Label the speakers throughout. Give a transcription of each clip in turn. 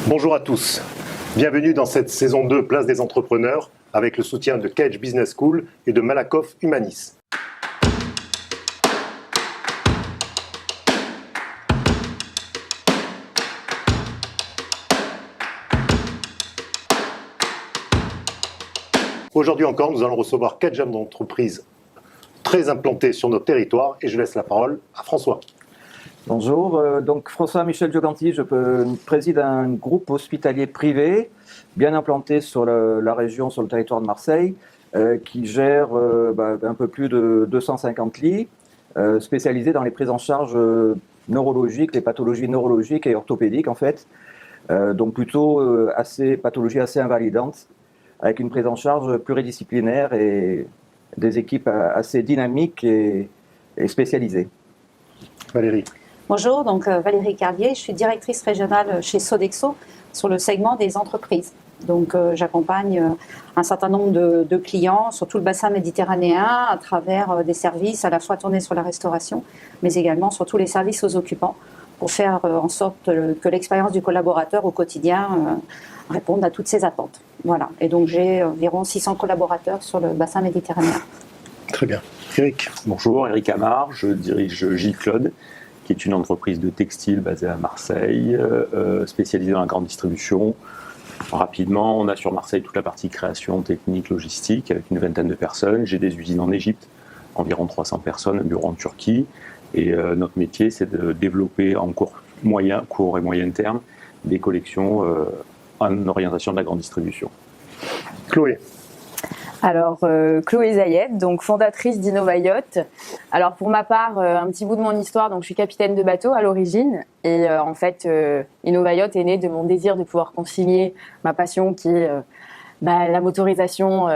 Speaker 1: Bonjour à tous, bienvenue dans cette saison 2 Place des entrepreneurs avec le soutien de Cage Business School et de Malakoff Humanis. Aujourd'hui encore, nous allons recevoir 4 jeunes d'entreprises très implantées sur notre territoire et je laisse la parole à François.
Speaker 2: Bonjour, donc François-Michel Gioganti, je préside un groupe hospitalier privé bien implanté sur la région, sur le territoire de Marseille, qui gère un peu plus de 250 lits, spécialisés dans les prises en charge neurologiques, les pathologies neurologiques et orthopédiques en fait, donc plutôt pathologies assez invalidantes, avec une prise en charge pluridisciplinaire et des équipes assez dynamiques et spécialisées.
Speaker 1: Valérie.
Speaker 3: Bonjour, donc Valérie Carlier, je suis directrice régionale chez Sodexo sur le segment des entreprises. Donc j'accompagne un certain nombre de clients sur tout le bassin méditerranéen à travers des services à la fois tournés sur la restauration, mais également sur tous les services aux occupants pour faire en sorte que l'expérience du collaborateur au quotidien réponde à toutes ses attentes. Voilà, et donc j'ai environ 600 collaborateurs sur le bassin méditerranéen.
Speaker 1: Très bien. Eric.
Speaker 4: Bonjour, Eric Amar, je dirige J-Claude, qui est une entreprise de textile basée à Marseille, spécialisée dans la grande distribution. Rapidement, on a sur Marseille toute la partie création, technique, logistique, avec une vingtaine de personnes. J'ai des usines en Égypte, environ 300 personnes, un bureau en Turquie. Et notre métier, c'est de développer en court et moyen terme des collections en orientation de la grande distribution.
Speaker 1: Chloé.
Speaker 5: Alors, Chloé Zayed, donc fondatrice d'Innovayacht. Alors, pour ma part, un petit bout de mon histoire, donc je suis capitaine de bateau à l'origine. Et en fait, Innovayacht est né de mon désir de pouvoir concilier ma passion qui est la motorisation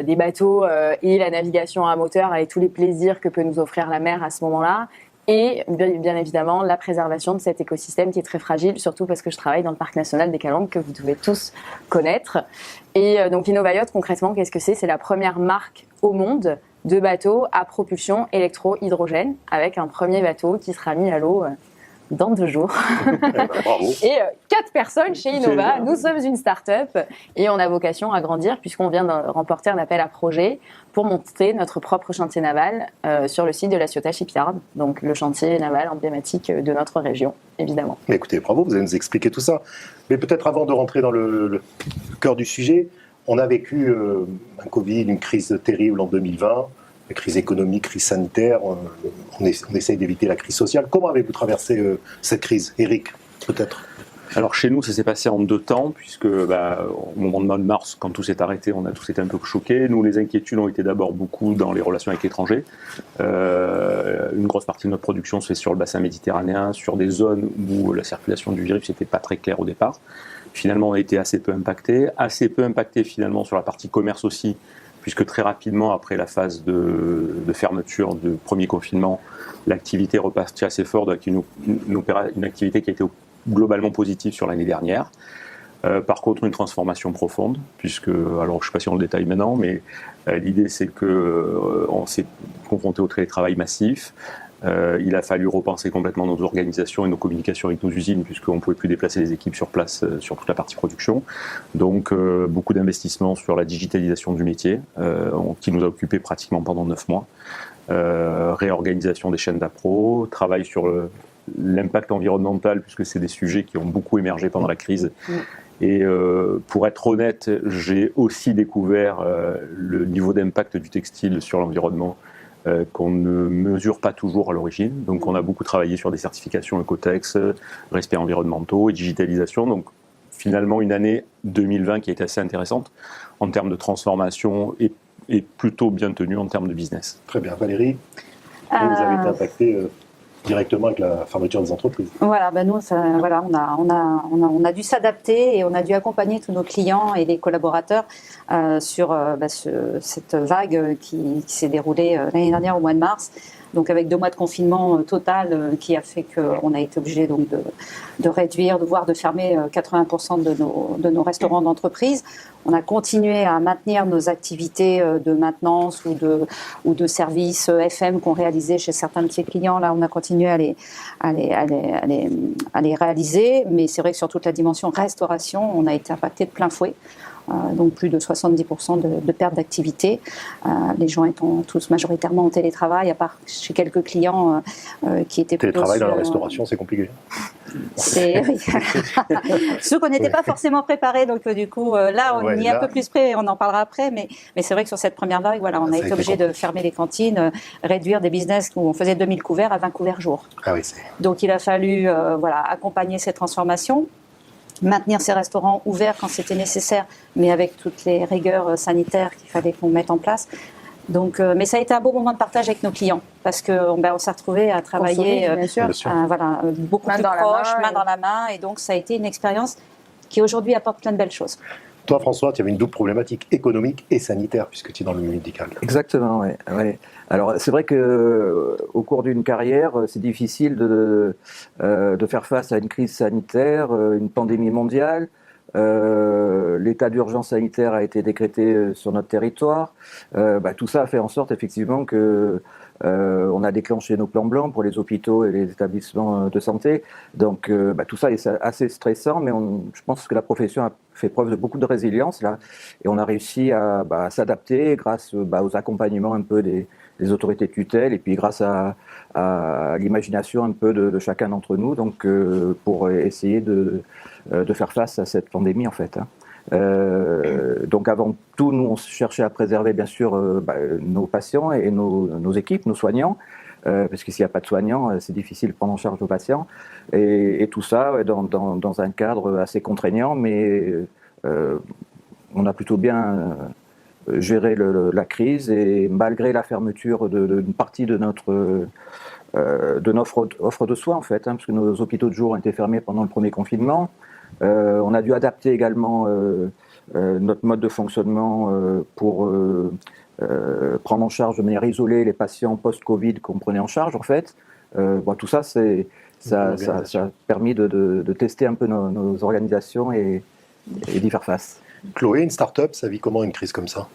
Speaker 5: des bateaux et la navigation à moteur avec tous les plaisirs que peut nous offrir la mer à ce moment-là. Et bien évidemment, la préservation de cet écosystème qui est très fragile, surtout parce que je travaille dans le parc national des Calanques que vous devez tous connaître. Et donc Innovayacht, concrètement, qu'est-ce que c'est ? C'est la première marque au monde de bateaux à propulsion électro-hydrogène, avec un premier bateau qui sera mis à l'eau dans 2 jours.
Speaker 1: Bravo.
Speaker 5: Et 4 personnes chez Innova. Nous sommes une start-up et on a vocation à grandir puisqu'on vient de remporter un appel à projet pour monter notre propre chantier naval sur le site de la Ciotat Shipyard. Donc le chantier naval emblématique de notre région, évidemment.
Speaker 1: Mais écoutez, bravo, vous allez nous expliquer tout ça. Mais peut-être avant de rentrer dans le cœur du sujet, on a vécu un Covid, une crise terrible en 2020. La crise économique, crise sanitaire, on essaye d'éviter la crise sociale. Comment avez-vous traversé cette crise, Eric, peut-être ?
Speaker 4: Alors chez nous, ça s'est passé en 2 temps, puisque au moment de mois de mars, quand tout s'est arrêté, on a tous été un peu choqués. Nous, les inquiétudes ont été d'abord beaucoup dans les relations avec l'étranger. Une grosse partie de notre production se fait sur le bassin méditerranéen, sur des zones où la circulation du virus n'était pas très claire au départ. Finalement, on a été assez peu impacté finalement sur la partie commerce aussi, puisque très rapidement, après la phase de fermeture du premier confinement, l'activité est repartie assez fort, avec une activité qui a été globalement positive sur l'année dernière. Par contre, une transformation profonde, puisque, alors je ne sais pas si on le détaille maintenant, mais l'idée c'est qu'on s'est confronté au télétravail massif. Il a fallu repenser complètement nos organisations et nos communications avec nos usines, puisqu'on ne pouvait plus déplacer les équipes sur place sur toute la partie production. Donc beaucoup d'investissements sur la digitalisation du métier, qui nous a occupés pratiquement pendant 9 mois. Réorganisation des chaînes d'appro, travail sur l'impact environnemental, puisque c'est des sujets qui ont beaucoup émergé pendant la crise. Et pour être honnête, j'ai aussi découvert le niveau d'impact du textile sur l'environnement, qu'on ne mesure pas toujours à l'origine. Donc on a beaucoup travaillé sur des certifications Ecotex, respect environnementaux et digitalisation. Donc finalement une année 2020 qui a été assez intéressante en termes de transformation et plutôt bien tenue en termes de business.
Speaker 1: Très bien. Valérie, vous avez été impactée directement avec la fermeture des entreprises.
Speaker 3: Voilà, nous, on a dû s'adapter et on a dû accompagner tous nos clients et les collaborateurs sur cette vague qui s'est déroulée l'année dernière au mois de mars, Donc avec 2 mois de confinement total qui a fait qu'on a été obligé donc de réduire, voire de fermer 80% de nos restaurants d'entreprise. On a continué à maintenir nos activités de maintenance ou de services FM qu'on réalisait chez certains de ces clients. Là, on a continué à les réaliser, mais c'est vrai que sur toute la dimension restauration, on a été impacté de plein fouet. Donc plus de 70% de perte d'activité. Les gens étant tous majoritairement en télétravail, à part chez quelques clients qui étaient plutôt
Speaker 1: Télétravail dans la restauration, c'est compliqué.
Speaker 3: C'est ceux qu'on n'était pas forcément préparés, donc du coup là on y est un peu plus près, on en parlera après, mais c'est vrai que sur cette première vague, voilà, on a été obligé de fermer les cantines, réduire des business où on faisait 2000 couverts à 20 couverts jour.
Speaker 1: Ah oui,
Speaker 3: donc il a fallu accompagner cette transformation, maintenir ces restaurants ouverts quand c'était nécessaire, mais avec toutes les rigueurs sanitaires qu'il fallait qu'on mette en place. Donc, mais ça a été un beau moment de partage avec nos clients, parce qu'on s'est retrouvés à travailler beaucoup plus proche, main dans la main, et donc ça a été une expérience qui aujourd'hui apporte plein de belles choses.
Speaker 1: Toi, François, tu avais une double problématique économique et sanitaire, puisque tu es dans le médical.
Speaker 2: Exactement, oui. Ouais. Alors, c'est vrai qu'au cours d'une carrière, c'est difficile de faire face à une crise sanitaire, une pandémie mondiale. L'état d'urgence sanitaire a été décrété sur notre territoire. Tout ça a fait en sorte, effectivement, que on a déclenché nos plans blancs pour les hôpitaux et les établissements de santé. Donc, tout ça est assez stressant, mais je pense que la profession a fait preuve de beaucoup de résilience là, et on a réussi à s'adapter grâce aux accompagnements un peu des autorités de tutelle, et puis grâce à l'imagination un peu de chacun d'entre nous, donc pour essayer de faire face à cette pandémie en fait. Donc avant tout, nous on cherchait à préserver bien sûr nos patients et nos équipes, nos soignants, parce que s'il n'y a pas de soignants, c'est difficile de prendre en charge nos patients, et tout ça dans un cadre assez contraignant, mais on a plutôt bien géré la crise, et malgré la fermeture d'une partie de notre offre de soins en fait, parce que nos hôpitaux de jour ont été fermés pendant le premier confinement. On a dû adapter également notre mode de fonctionnement pour prendre en charge de manière isolée les patients post-Covid qu'on prenait en charge en fait. Tout ça, ça a permis de tester un peu nos organisations et d'y faire face.
Speaker 1: Chloé, une start-up, ça vit comment une crise comme ça ?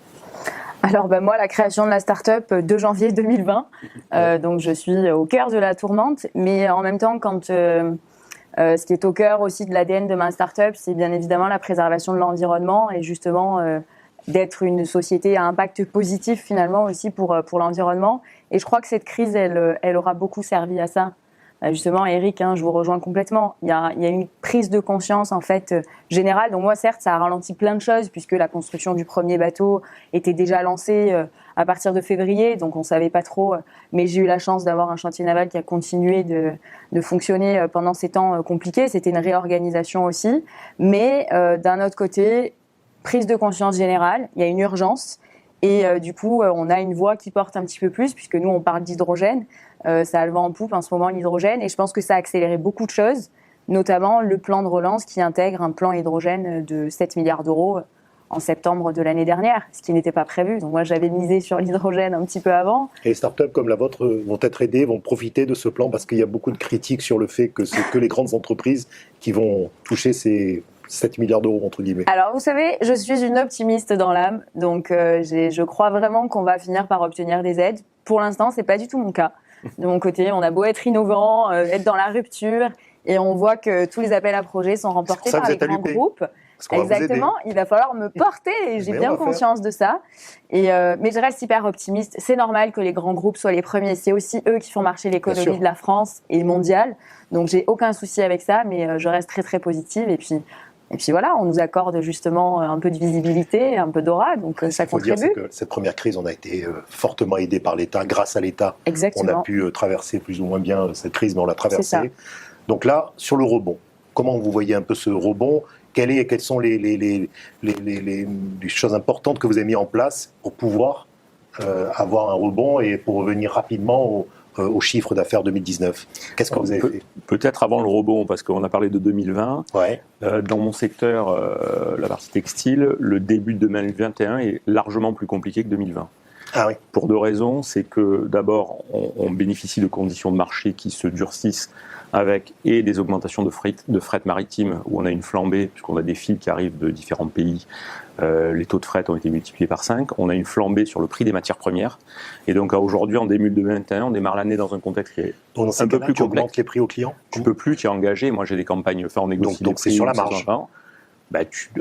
Speaker 5: Alors moi, la création de la start-up 2 janvier 2020, donc je suis au cœur de la tourmente, mais en même temps, quand ce qui est au cœur aussi de l'ADN de ma start-up, c'est bien évidemment la préservation de l'environnement, et justement d'être une société à impact positif finalement aussi pour l'environnement. Et je crois que cette crise, elle aura beaucoup servi à ça. Justement, Eric, je vous rejoins complètement. Il y a une prise de conscience en fait générale. Donc moi, certes, ça a ralenti plein de choses puisque la construction du premier bateau était déjà lancée à partir de février, donc on savait pas trop. Mais j'ai eu la chance d'avoir un chantier naval qui a continué de fonctionner pendant ces temps compliqués. C'était une réorganisation aussi. Mais d'un autre côté, prise de conscience générale. Il y a une urgence. Et du coup, on a une voix qui porte un petit peu plus, puisque nous, on parle d'hydrogène. Ça a le vent en poupe en ce moment, l'hydrogène. Et je pense que ça a accéléré beaucoup de choses, notamment le plan de relance qui intègre un plan hydrogène de 7 milliards d'euros en septembre de l'année dernière, ce qui n'était pas prévu. Donc moi, j'avais misé sur l'hydrogène un petit peu avant.
Speaker 1: Et les startups comme la vôtre vont être aidées, vont profiter de ce plan, parce qu'il y a beaucoup de critiques sur le fait que c'est que les grandes entreprises qui vont toucher ces 7 milliards d'euros, entre guillemets.
Speaker 5: Alors, vous savez, je suis une optimiste dans l'âme, donc je crois vraiment qu'on va finir par obtenir des aides. Pour l'instant, c'est pas du tout mon cas. De mon côté, on a beau être innovant, être dans la rupture, et on voit que tous les appels à projets sont remportés par les grands groupes. Exactement, il va falloir me porter, et j'ai bien conscience de ça. Mais je reste hyper optimiste. C'est normal que les grands groupes soient les premiers. C'est aussi eux qui font marcher l'économie de la France et mondiale. Donc, j'ai aucun souci avec ça, mais je reste très, très positive. Et puis voilà, on nous accorde justement un peu de visibilité, un peu d'aura, donc ça contribue.
Speaker 1: Dire, c'est que cette première crise, on a été fortement aidé par l'État. Grâce à l'État,
Speaker 5: exactement,
Speaker 1: on a pu traverser plus ou moins bien cette crise, mais on l'a traversée. Donc là, sur le rebond, comment vous voyez un peu ce rebond ? Quelles sont les choses importantes que vous avez mises en place pour pouvoir avoir un rebond et pour revenir rapidement au chiffre d'affaires 2019 ? Qu'est-ce que vous avez fait ?
Speaker 4: Peut-être avant le rebond, parce qu'on a parlé de 2020.
Speaker 1: Ouais.
Speaker 4: Dans mon secteur, la partie textile, le début de 2021 est largement plus compliqué que 2020.
Speaker 1: Ah oui.
Speaker 4: Pour deux raisons. C'est que d'abord, on bénéficie de conditions de marché qui se durcissent avec et des augmentations de fret maritime où on a une flambée, puisqu'on a des fils qui arrivent de différents pays. Les taux de fret ont été multipliés par 5. On a une flambée sur le prix des matières premières. Et donc aujourd'hui, en 2021, on démarre l'année dans un contexte qui est un peu plus complexe.
Speaker 1: Les prix aux clients.
Speaker 4: Tu peux plus t'y engager. Moi, j'ai des campagnes, on négocie
Speaker 1: donc c'est sur la marge.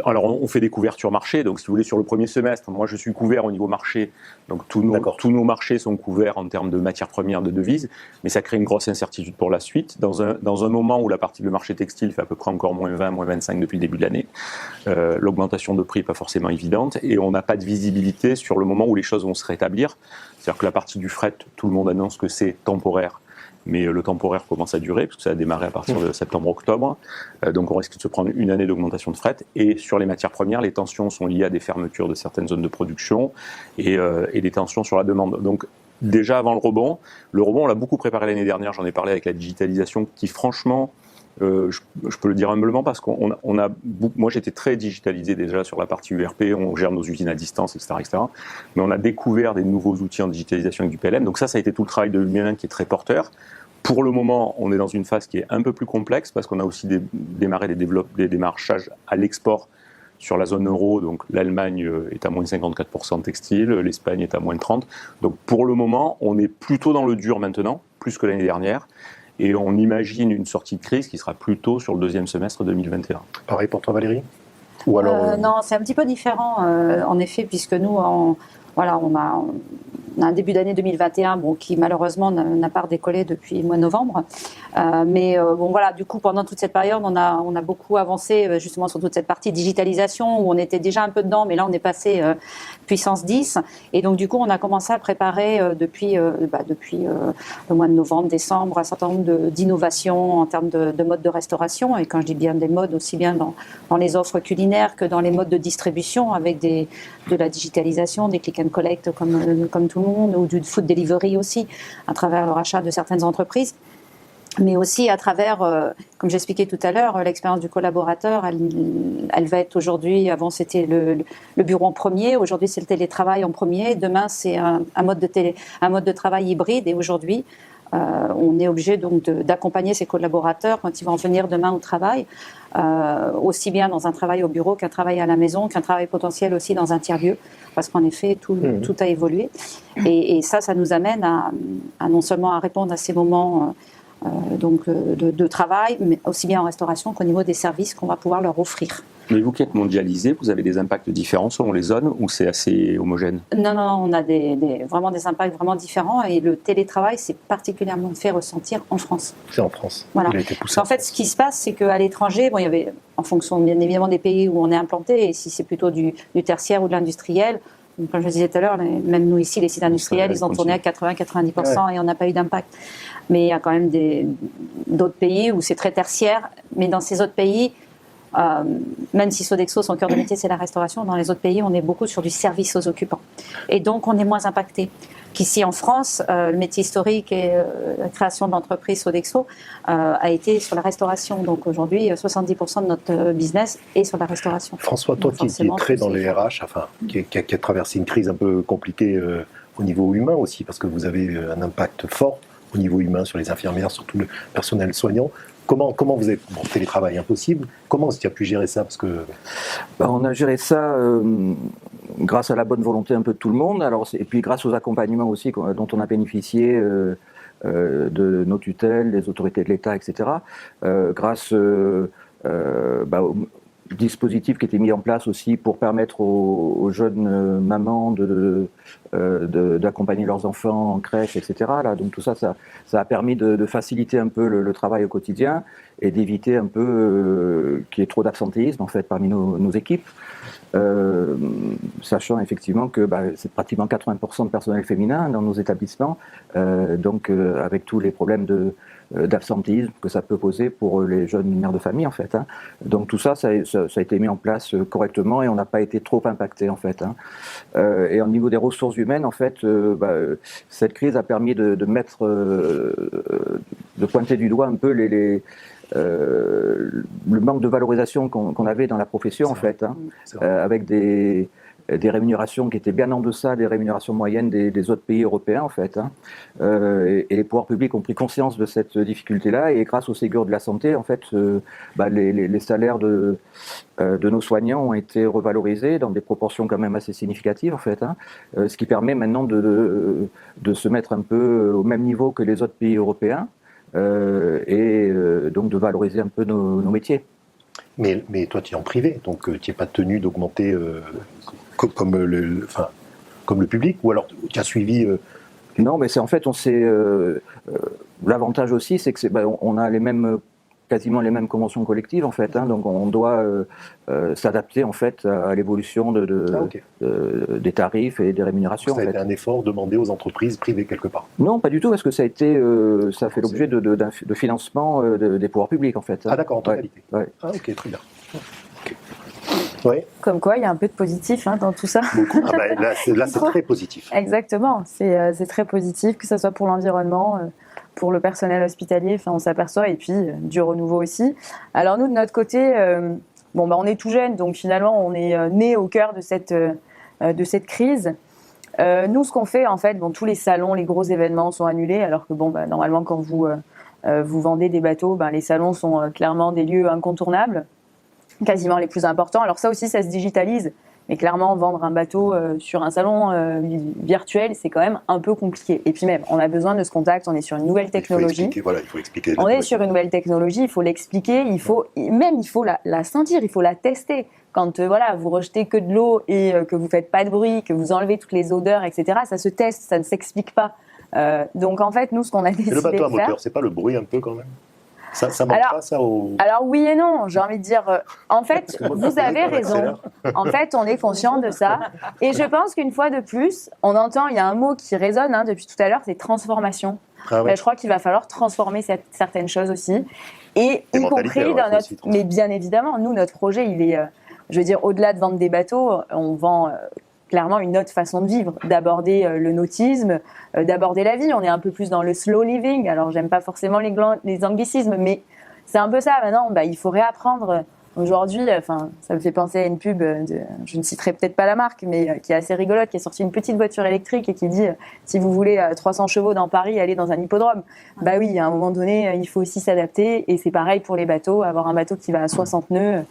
Speaker 4: Alors, on fait des couvertures marché. Donc, si vous voulez, sur le premier semestre, moi, je suis couvert au niveau marché. Donc, tous nos marchés sont couverts en termes de matières premières, de devises. Mais ça crée une grosse incertitude pour la suite. Dans un moment où la partie du marché textile fait à peu près encore moins 20, moins 25 depuis le début de l'année, l'augmentation de prix n'est pas forcément évidente. Et on n'a pas de visibilité sur le moment où les choses vont se rétablir. C'est-à-dire que la partie du fret, tout le monde annonce que c'est temporaire. Mais le temporaire commence à durer, parce que ça a démarré à partir de septembre-octobre. Donc on risque de se prendre une année d'augmentation de fret. Et sur les matières premières, les tensions sont liées à des fermetures de certaines zones de production et des tensions sur la demande. Donc déjà avant le rebond, on l'a beaucoup préparé l'année dernière, j'en ai parlé avec la digitalisation, qui franchement, je peux le dire humblement, parce moi j'étais très digitalisé déjà sur la partie URP, on gère nos usines à distance, etc., etc. Mais on a découvert des nouveaux outils en digitalisation avec du PLM. Donc ça a été tout le travail de l'humain qui est très porteur. Pour le moment, on est dans une phase qui est un peu plus complexe parce qu'on a aussi démarré des démarchages à l'export sur la zone euro. Donc l'Allemagne est à moins 54% de textile, l'Espagne est à moins 30%. Donc pour le moment, on est plutôt dans le dur maintenant, plus que l'année dernière. Et on imagine une sortie de crise qui sera plutôt sur le deuxième semestre 2021.
Speaker 1: Pareil pour toi, Valérie? Ou alors
Speaker 3: Non, c'est un petit peu différent, en effet, puisque nous, on a un début d'année 2021 qui malheureusement n'a pas redécollé depuis le mois de novembre. Du coup, pendant toute cette période, on a beaucoup avancé justement sur toute cette partie digitalisation où on était déjà un peu dedans, mais là, on est passé puissance 10. Et donc, du coup, on a commencé à préparer depuis le mois de novembre, décembre, un certain nombre d'innovations en termes de modes de restauration. Et quand je dis bien des modes, aussi bien dans les offres culinaires que dans les modes de distribution avec de la digitalisation, des click and collect comme tout le monde, ou du food delivery aussi, à travers le rachat de certaines entreprises. Mais aussi à travers, comme j'expliquais tout à l'heure, l'expérience du collaborateur, elle va être aujourd'hui, avant c'était le bureau en premier, aujourd'hui c'est le télétravail en premier, demain c'est un mode de travail hybride, et aujourd'hui on est obligé donc d'accompagner ses collaborateurs quand ils vont venir demain au travail, aussi bien dans un travail au bureau qu'un travail à la maison, qu'un travail potentiel aussi dans un tiers-lieu, parce qu'en effet tout a évolué, et ça nous amène à non seulement à répondre à ces moments de travail, mais aussi bien en restauration qu'au niveau des services qu'on va pouvoir leur offrir.
Speaker 4: Mais vous qui êtes mondialisé, vous avez des impacts différents selon les zones ou c'est assez homogène?
Speaker 3: Non, on a vraiment des impacts vraiment différents, et le télétravail s'est particulièrement fait ressentir en France.
Speaker 1: C'est en France.
Speaker 3: Voilà.
Speaker 1: Il a été poussé.
Speaker 3: En fait, ce qui se passe, c'est qu'à l'étranger, il y avait, en fonction bien évidemment des pays où on est implanté, et si c'est plutôt du tertiaire ou de l'industriel, donc, comme je le disais tout à l'heure, même nous ici, les sites industriels, ils ont tourné à 80-90% et on n'a pas eu d'impact. Mais il y a quand même d'autres pays où c'est très tertiaire. Mais dans ces autres pays, même si Sodexo, son cœur de métier, c'est la restauration, dans les autres pays, on est beaucoup sur du service aux occupants. Et donc, on est moins impacté qu'ici en France. Le métier historique et la création de l'entreprise Sodexo a été sur la restauration. Donc aujourd'hui, 70% de notre business est sur la restauration.
Speaker 1: François, toi qui es très dans les RH, qui a traversé une crise un peu compliquée au niveau humain aussi, parce que vous avez un impact fort au niveau humain sur les infirmières, sur tout le personnel soignant. Comment vous avez télétravail impossible? Comment tu as pu gérer ça? Parce que
Speaker 2: on a géré ça grâce à la bonne volonté un peu de tout le monde. Et puis grâce aux accompagnements aussi dont on a bénéficié de nos tutelles, des autorités de l'État, etc. Grâce au dispositif qui était mis en place aussi pour permettre aux jeunes mamans d'accompagner leurs enfants en crèche, etc. Donc tout ça a permis de faciliter un peu le travail au quotidien et d'éviter un peu qu'il y ait trop d'absentéisme en fait parmi nos équipes. Sachant effectivement que c'est pratiquement 80% de personnel féminin dans nos établissements, donc avec tous les problèmes d'absentéisme que ça peut poser pour les jeunes mères de famille en fait. Donc tout ça a été mis en place correctement et on n'a pas été trop impacté en fait. Et au niveau des ressources humaines en fait, cette crise a permis de pointer du doigt un peu le manque de valorisation qu'on avait dans la profession en fait, avec des des rémunérations qui étaient bien en deçà des rémunérations moyennes des autres pays européens en fait. Et les pouvoirs publics ont pris conscience de cette difficulté-là et grâce au Ségur de la santé, en fait, les salaires de nos soignants ont été revalorisés dans des proportions quand même assez significatives en fait, ce qui permet maintenant de se mettre un peu au même niveau que les autres pays européens donc de valoriser un peu nos métiers.
Speaker 1: Mais toi, tu es en privé, donc tu n'es pas tenu d'augmenter comme le public, ou alors tu as suivi...
Speaker 2: Non, mais c'est en fait, l'avantage aussi, c'est que on a quasiment les mêmes conventions collectives en fait, donc on doit s'adapter en fait à l'évolution des tarifs et des rémunérations.
Speaker 1: Ça a été un effort demandé aux entreprises privées quelque part.
Speaker 2: Non, pas du tout, parce que ça fait l'objet de financement des pouvoirs publics en fait.
Speaker 1: Ah d'accord, en totalité.
Speaker 2: Ouais.
Speaker 1: Ah ok, très bien. Okay. Ouais.
Speaker 5: Comme quoi, il y a un peu de positif dans tout ça.
Speaker 1: Beaucoup. Ah bah, là, c'est très positif.
Speaker 5: Exactement, c'est très positif, que ce soit pour l'environnement, pour le personnel hospitalier, on s'aperçoit, et puis du renouveau aussi. Alors nous, de notre côté, on est tout jeune, donc finalement, on est né au cœur de cette crise. Nous, ce qu'on fait, en fait, tous les salons, les gros événements sont annulés, alors que normalement, quand vous vendez des bateaux, les salons sont clairement des lieux incontournables, quasiment les plus importants. Alors ça aussi, ça se digitalise, mais clairement, vendre un bateau sur un salon virtuel, c'est quand même un peu compliqué. Et puis même, on a besoin de ce contact, on est sur une nouvelle technologie.
Speaker 1: Il faut expliquer.
Speaker 5: On est sur une nouvelle technologie, il faut l'expliquer, il faut la sentir, il faut la tester. Quand vous rejetez que de l'eau et que vous faites pas de bruit, que vous enlevez toutes les odeurs, etc., ça se teste, ça ne s'explique pas. Donc en fait, nous, ce qu'on a décidé de faire...
Speaker 1: Et le bateau à moteur, c'est pas le bruit un peu quand même ? Ça manque pas ça au...
Speaker 5: Alors oui et non, j'ai envie de dire, en fait, vous avez raison. En fait, on est conscient de ça. Et je pense qu'une fois de plus, on entend, il y a un mot qui résonne depuis tout à l'heure, c'est transformation.
Speaker 1: Ah ouais.
Speaker 5: Je crois qu'il va falloir transformer certaines choses aussi. Et y compris dans notre... Mais bien évidemment, nous, notre projet, il est, au-delà de vendre des bateaux, on vend... clairement une autre façon de vivre, d'aborder le nautisme, d'aborder la vie. On est un peu plus dans le slow living. Alors, j'aime pas forcément les anglicismes, mais c'est un peu ça. Maintenant, il faut réapprendre. Aujourd'hui, ça me fait penser à une pub, je ne citerai peut-être pas la marque, mais qui est assez rigolote, qui a sorti une petite voiture électrique et qui dit si vous voulez 300 chevaux dans Paris, allez dans un hippodrome. Oui, à un moment donné, il faut aussi s'adapter. Et c'est pareil pour les bateaux. Avoir un bateau qui va à 60 nœuds...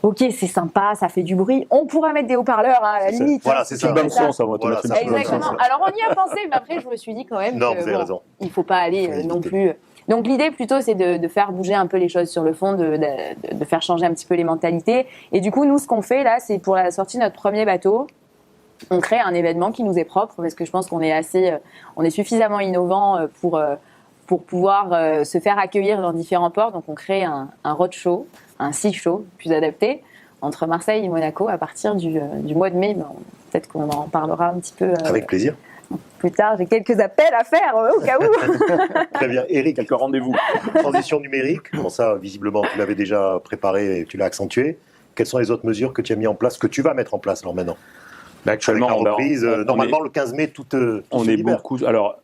Speaker 5: Ok, c'est sympa, ça fait du bruit. On pourra mettre des haut-parleurs à la limite.
Speaker 1: Voilà, c'est ça.
Speaker 4: Bon sens,
Speaker 5: exactement. Alors on y a pensé, mais après je me suis dit quand même
Speaker 1: vous avez raison.
Speaker 5: Il ne faut pas aller non plus. Donc l'idée plutôt c'est de faire bouger un peu les choses sur le fond, de faire changer un petit peu les mentalités. Et du coup nous ce qu'on fait là, c'est pour la sortie de notre premier bateau, on crée un événement qui nous est propre parce que je pense qu'on est on est suffisamment innovant pour pouvoir se faire accueillir dans différents ports. Donc on crée un roadshow, un sea show plus adapté entre Marseille et Monaco à partir du mois de mai. Peut-être qu'on en parlera un petit peu
Speaker 1: avec plaisir.
Speaker 5: Plus tard. J'ai quelques appels à faire au cas où.
Speaker 1: Très bien. Eric,
Speaker 4: quelques rendez-vous.
Speaker 1: Transition numérique. Bon, ça, visiblement, tu l'avais déjà préparé et tu l'as accentué. Quelles sont les autres mesures que tu as mis en place, que tu vas mettre en place alors maintenant ?
Speaker 4: Actuellement,
Speaker 1: avec la reprise, normalement, le 15 mai, tout
Speaker 4: on
Speaker 1: se
Speaker 4: est
Speaker 1: libère.
Speaker 4: beaucoup. Alors,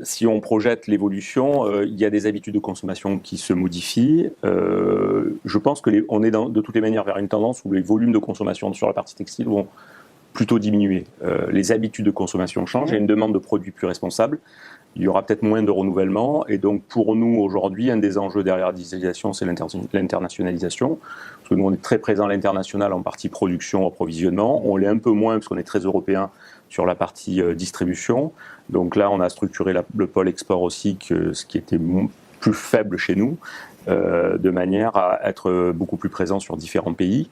Speaker 4: si on projette l'évolution, il y a des habitudes de consommation qui se modifient. Je pense que on est de toutes les manières vers une tendance où les volumes de consommation sur la partie textile vont plutôt diminuer. Les habitudes de consommation changent, il y a une demande de produits plus responsables, il y aura peut-être moins de renouvellement, et donc pour nous aujourd'hui, un des enjeux derrière la digitalisation, c'est l'internationalisation, parce que nous on est très présent à l'international en partie production, approvisionnement, on l'est un peu moins parce qu'on est très européen sur la partie distribution, donc là on a structuré le pôle export aussi, ce qui était plus faible chez nous, de manière à être beaucoup plus présent sur différents pays,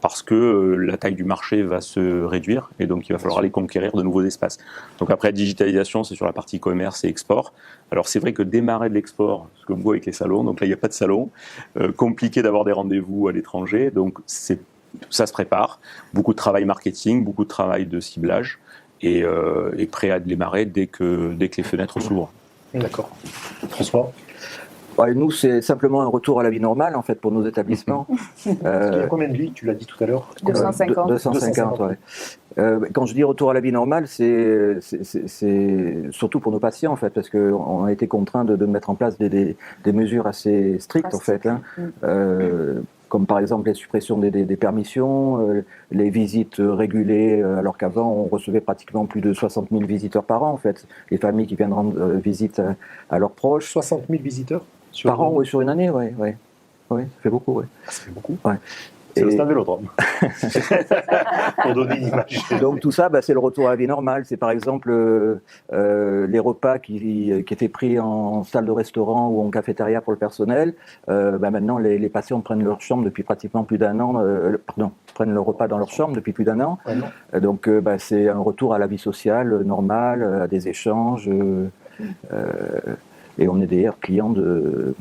Speaker 4: parce que la taille du marché va se réduire et donc il va falloir aller conquérir de nouveaux espaces. Donc après, la digitalisation, c'est sur la partie commerce et export. Alors c'est vrai que démarrer de l'export, ce que vous voyez avec les salons, donc là il n'y a pas de salon, compliqué d'avoir des rendez-vous à l'étranger, donc ça se prépare, beaucoup de travail marketing, beaucoup de travail de ciblage, et prêt à démarrer dès que les fenêtres s'ouvrent.
Speaker 1: D'accord. François ?
Speaker 2: Nous, c'est simplement un retour à la vie normale, en fait, pour nos établissements.
Speaker 1: Il y a combien de lits, tu l'as dit tout à l'heure ?
Speaker 5: 250.
Speaker 2: 250, ouais. Quand je dis retour à la vie normale, c'est surtout pour nos patients, en fait, parce qu'on a été contraints de mettre en place des mesures assez strictes, en fait. comme par exemple les suppressions des permissions, les visites régulées, alors qu'avant on recevait pratiquement plus de 60 000 visiteurs par an en fait, les familles qui viennent rendre visite à leurs proches.
Speaker 1: 60 000 visiteurs
Speaker 2: Par an, oui, sur une année, oui. Oui, ça fait beaucoup, oui.
Speaker 1: Ça fait beaucoup.
Speaker 2: Ouais.
Speaker 1: C'est le
Speaker 2: Et-
Speaker 1: stade Vélodrome. Pour donner une image.
Speaker 2: Donc tout ça, c'est le retour à la vie normale. C'est par exemple les repas qui étaient pris en salle de restaurant ou en cafétéria pour le personnel. Maintenant, les patients prennent leur chambre depuis pratiquement plus d'un an. Prennent le repas dans leur chambre depuis plus d'un an.
Speaker 1: Ouais, non.
Speaker 2: Donc c'est un retour à la vie sociale normale, à des échanges. Et on est d'ailleurs client de.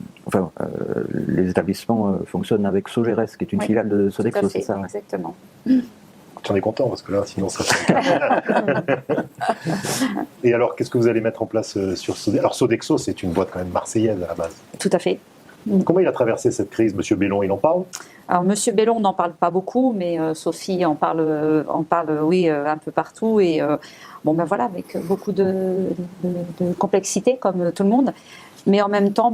Speaker 2: Les établissements fonctionnent avec Sogeres, qui est une
Speaker 3: Oui,
Speaker 2: filiale de
Speaker 3: Tout à
Speaker 2: Sodexo,
Speaker 3: fait,
Speaker 2: c'est ça. Ouais.
Speaker 3: exactement.
Speaker 1: Tu en es content parce que là, sinon ça serait... Et alors, qu'est-ce que vous allez mettre en place sur Sodexo? Alors, Sodexo, c'est une boîte quand même marseillaise à la base.
Speaker 3: Tout à fait.
Speaker 1: Comment il a traversé cette crise? Monsieur Bellon, il en parle?
Speaker 3: Alors, Monsieur Bellon n'en parle pas beaucoup, mais Sophie en parle, oui, un peu partout. Et voilà, avec beaucoup de complexité, comme tout le monde. Mais en même temps,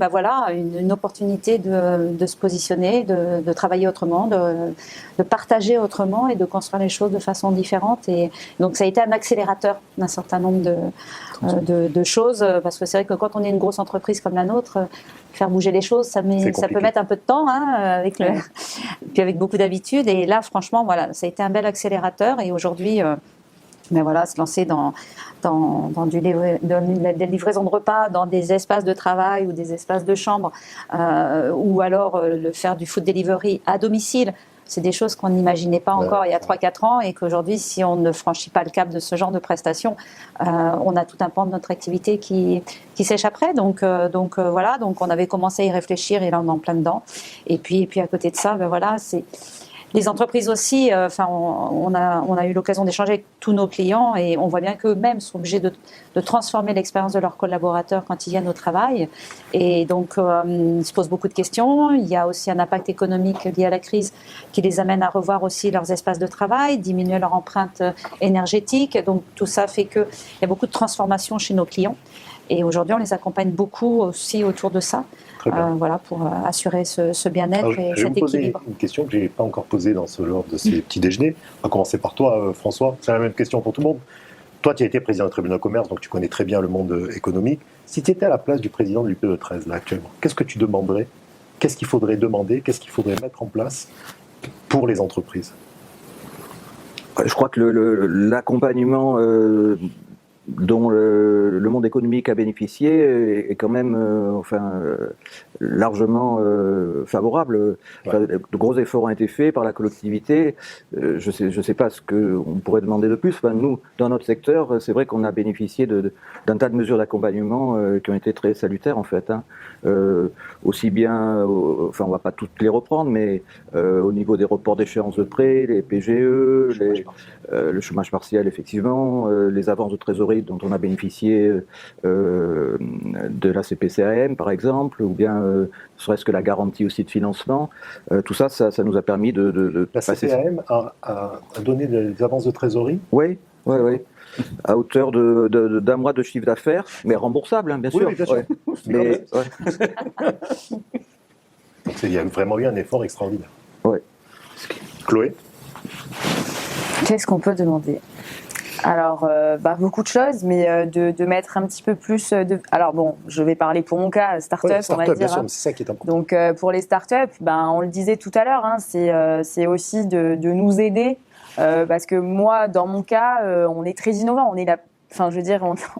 Speaker 3: une opportunité de se positionner, de travailler autrement, de partager autrement et de construire les choses de façon différente. Et donc, ça a été un accélérateur d'un certain nombre de choses. Parce que c'est vrai que quand on est une grosse entreprise comme la nôtre, faire bouger les choses, ça peut mettre un peu de temps, puis avec beaucoup d'habitude. Et là, franchement, ça a été un bel accélérateur. Et aujourd'hui, se lancer dans des livraisons de repas, dans des espaces de travail ou des espaces de chambre, ou alors faire du food delivery à domicile. C'est des choses qu'on n'imaginait pas encore il y a 3-4 ans et qu'aujourd'hui, si on ne franchit pas le cap de ce genre de prestations, on a tout un pan de notre activité qui s'échapperait. Donc on avait commencé à y réfléchir et là, on est en plein dedans. Et puis à côté de ça, c'est... Les entreprises aussi, on a eu l'occasion d'échanger avec tous nos clients et on voit bien qu'eux-mêmes sont obligés de transformer l'expérience de leurs collaborateurs quand ils viennent au travail. Et donc, ils se posent beaucoup de questions. Il y a aussi un impact économique lié à la crise qui les amène à revoir aussi leurs espaces de travail, diminuer leur empreinte énergétique. Donc, tout ça fait qu'il y a beaucoup de transformations chez nos clients. Et aujourd'hui, on les accompagne beaucoup aussi autour de ça. Pour assurer ce bien-être et
Speaker 1: je vais
Speaker 3: cet
Speaker 1: vous poser
Speaker 3: équilibre.
Speaker 1: une question que je n'ai pas encore posée dans ce genre de ces petits déjeuners. On va commencer par toi, François. C'est la même question pour tout le monde. Toi, tu as été président du tribunal de commerce, donc tu connais très bien le monde économique. Si tu étais à la place du président de l'UPE13, là, actuellement, qu'est-ce que tu demanderais? Qu'est-ce qu'il faudrait demander? Qu'est-ce qu'il faudrait mettre en place pour les entreprises?
Speaker 2: Je crois que l'accompagnement dont le monde économique a bénéficié est quand même largement favorable. De gros efforts ont été faits par la collectivité. Je sais pas ce qu'on pourrait demander de plus. Nous, dans notre secteur, c'est vrai qu'on a bénéficié d'un tas de mesures d'accompagnement qui ont été très salutaires en fait. Aussi bien, on va pas toutes les reprendre, mais au niveau des reports d'échéance de prêts, les PGE, le chômage partiel effectivement, les avances de trésorerie dont on a bénéficié de la CPCAM par exemple, ou bien serait-ce que la garantie aussi de financement, tout ça nous a permis de
Speaker 1: La
Speaker 2: passer.
Speaker 1: CPAM a donné des avances de trésorerie?
Speaker 2: Oui. À hauteur d'un mois de chiffre d'affaires, mais remboursable, bien sûr.
Speaker 1: Oui, bien sûr.
Speaker 2: Ouais. Mais,
Speaker 1: Donc il y a vraiment eu un effort extraordinaire.
Speaker 2: Ouais.
Speaker 1: Chloé?
Speaker 5: Qu'est-ce qu'on peut demander? Alors, beaucoup de choses, mais de mettre un petit peu plus de... Alors bon, je vais parler pour mon cas, start-up, on va dire.
Speaker 1: Bien sûr, c'est ça qui est important.
Speaker 5: Donc, pour les start-up, on le disait tout à l'heure, c'est aussi de nous aider, parce que moi, dans mon cas, on est très innovant. On est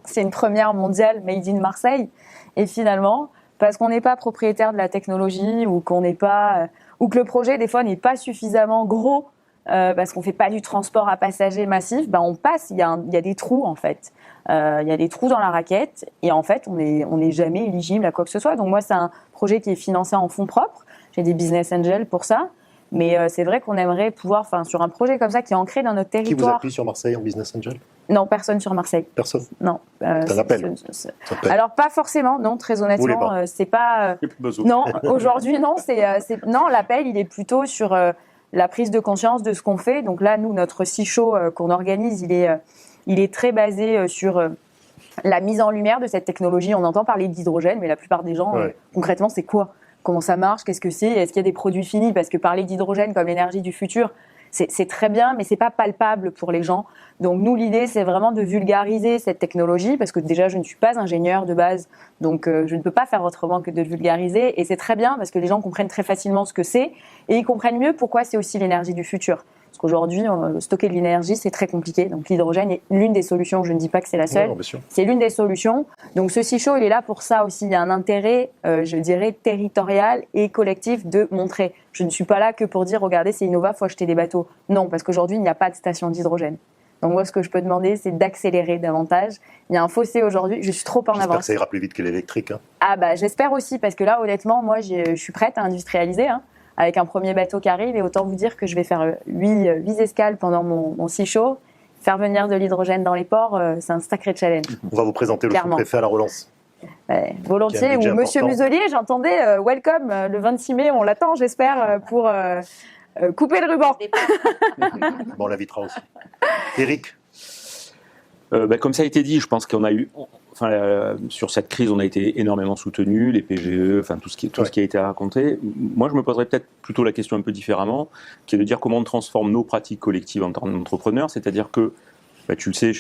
Speaker 5: c'est une première mondiale made in Marseille, et finalement, parce qu'on n'est pas propriétaire de la technologie ou qu'on n'est pas, ou que le projet des fois n'est pas suffisamment gros. Parce qu'on fait pas du transport à passagers massif, on passe, il y a des trous en fait. Il y a des trous dans la raquette et en fait on est jamais éligible à quoi que ce soit. Donc moi c'est un projet qui est financé en fonds propres. J'ai des business angels pour ça. Mais c'est vrai qu'on aimerait pouvoir, sur un projet comme ça qui est ancré dans notre territoire.
Speaker 1: Qui vous appuie sur Marseille en business angel?
Speaker 5: Non, personne sur Marseille.
Speaker 1: Personne?
Speaker 5: Non.
Speaker 1: T'en appelles?
Speaker 5: Alors pas forcément, non, très honnêtement, c'est pas. Non, aujourd'hui non, non, l'appel il est plutôt sur la prise de conscience de ce qu'on fait. Donc là, nous, notre CICHO qu'on organise, il est très basé sur la mise en lumière de cette technologie. On entend parler d'hydrogène, mais la plupart des gens, concrètement, c'est quoi? comment ça marche, qu'est-ce que c'est, est-ce qu'il y a des produits finis, parce que parler d'hydrogène comme l'énergie du futur, c'est très bien, mais c'est pas palpable pour les gens. Donc nous, l'idée, c'est vraiment de vulgariser cette technologie, parce que déjà, je ne suis pas ingénieure de base, donc je ne peux pas faire autrement que de le vulgariser. Et c'est très bien, parce que les gens comprennent très facilement ce que c'est, et ils comprennent mieux pourquoi c'est aussi l'énergie du futur. Parce qu'aujourd'hui, stocker de l'énergie, c'est très compliqué. Donc l'hydrogène est l'une des solutions, je ne dis pas que c'est la seule, c'est l'une des solutions. Donc ce CICHO, il est là pour ça aussi. Il y a un intérêt, je dirais, territorial et collectif de montrer. Je ne suis pas là que pour dire, regardez, c'est Innova, il faut acheter des bateaux. Non, parce qu'aujourd'hui, il n'y a pas de station d'hydrogène. Donc moi, ce que je peux demander, c'est d'accélérer davantage. Il y a un fossé aujourd'hui, je suis trop en avance.
Speaker 1: J'espère que ça ira plus vite que l'électrique. Hein.
Speaker 5: Ah bah j'espère aussi, parce que là, honnêtement, moi, je suis prête à industrialiser, avec un premier bateau qui arrive, et autant vous dire que je vais faire 8 escales pendant mon CICHO. Faire venir de l'hydrogène dans les ports, c'est un sacré challenge.
Speaker 1: On va vous présenter le sous-préfet à la relance.
Speaker 5: Volontiers, ou Monsieur Muselier, j'entendais, welcome, le 26 mai, on l'attend, j'espère, pour couper le ruban.
Speaker 1: Bon, on l'invitera aussi. Eric.
Speaker 4: Comme ça a été dit, je pense qu'on a eu, sur cette crise, on a été énormément soutenu, les PGE, tout ce qui a été raconté. Moi, je me poserais peut-être plutôt la question un peu différemment, qui est de dire comment on transforme nos pratiques collectives en tant qu'entrepreneurs. C'est-à-dire que, tu le sais,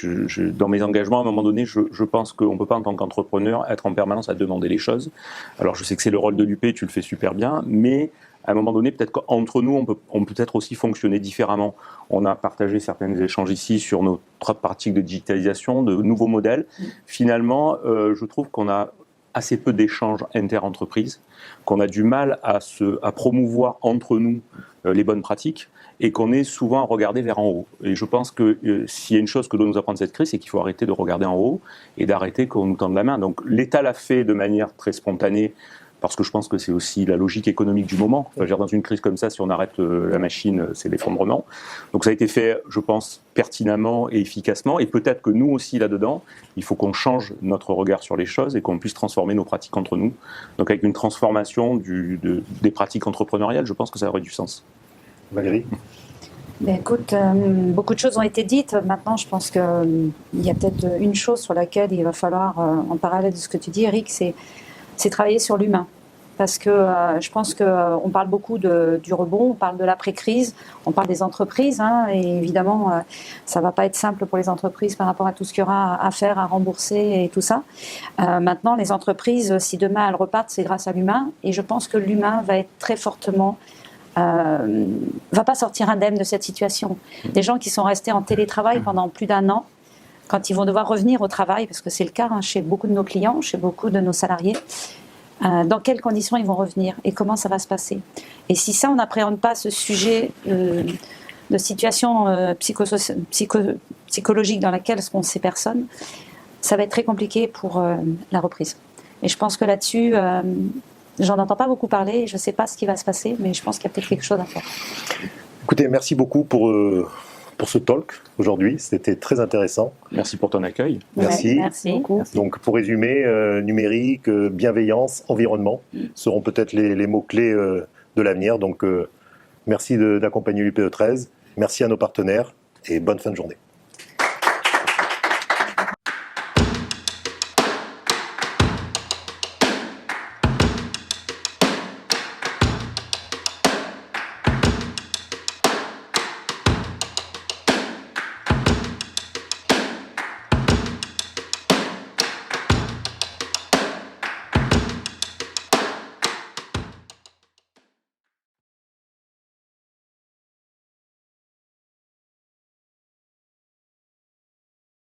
Speaker 4: dans mes engagements, à un moment donné, je pense qu'on ne peut pas, en tant qu'entrepreneur, être en permanence à demander les choses. Alors, je sais que c'est le rôle de l'UP, tu le fais super bien, mais à un moment donné, peut-être qu'entre nous, on peut peut-être aussi fonctionner différemment. On a partagé certains échanges ici sur notre pratique de digitalisation, de nouveaux modèles. Finalement, je trouve qu'on a assez peu d'échanges inter-entreprises, qu'on a du mal à promouvoir entre nous les bonnes pratiques, et qu'on est souvent regardé vers en haut. Et je pense que s'il y a une chose que doit nous apprendre cette crise, c'est qu'il faut arrêter de regarder en haut et d'arrêter qu'on nous tende la main. Donc l'État l'a fait de manière très spontanée, parce que je pense que c'est aussi la logique économique du moment. Dans une crise comme ça, si on arrête la machine, c'est l'effondrement. Donc ça a été fait, je pense, pertinemment et efficacement. Et peut-être que nous aussi, là-dedans, il faut qu'on change notre regard sur les choses et qu'on puisse transformer nos pratiques entre nous. Donc avec une transformation des pratiques entrepreneuriales, je pense que ça aurait du sens.
Speaker 1: Valérie.
Speaker 3: Écoute, beaucoup de choses ont été dites. Maintenant, je pense qu'il y a peut-être une chose sur laquelle il va falloir, en parallèle de ce que tu dis, Eric, c'est travailler sur l'humain. Parce que je pense qu'on parle beaucoup du rebond, on parle de l'après-crise, on parle des entreprises, et évidemment, ça ne va pas être simple pour les entreprises par rapport à tout ce qu'il y aura à faire, à rembourser et tout ça. Maintenant, les entreprises, si demain elles repartent, c'est grâce à l'humain, et je pense que l'humain va être très fortement... va pas sortir indemne de cette situation. Des gens qui sont restés en télétravail pendant plus d'1 an, quand ils vont devoir revenir au travail, parce que c'est le cas chez beaucoup de nos clients, chez beaucoup de nos salariés, dans quelles conditions ils vont revenir et comment ça va se passer. Et si ça, on n'appréhende pas ce sujet de situation psychologique dans laquelle sont ces personnes, ça va être très compliqué pour la reprise. Et je pense que là-dessus, j'en entends pas beaucoup parler, je ne sais pas ce qui va se passer, mais je pense qu'il y a peut-être quelque chose à faire.
Speaker 1: Écoutez, merci beaucoup pour ce talk aujourd'hui, c'était très intéressant.
Speaker 4: Merci pour ton accueil.
Speaker 1: Merci.
Speaker 3: Ouais, merci beaucoup.
Speaker 1: Donc pour résumer, numérique, bienveillance, environnement seront peut-être les mots-clés de l'avenir. Donc merci d'accompagner l'UPE 13, merci à nos partenaires et bonne fin de journée.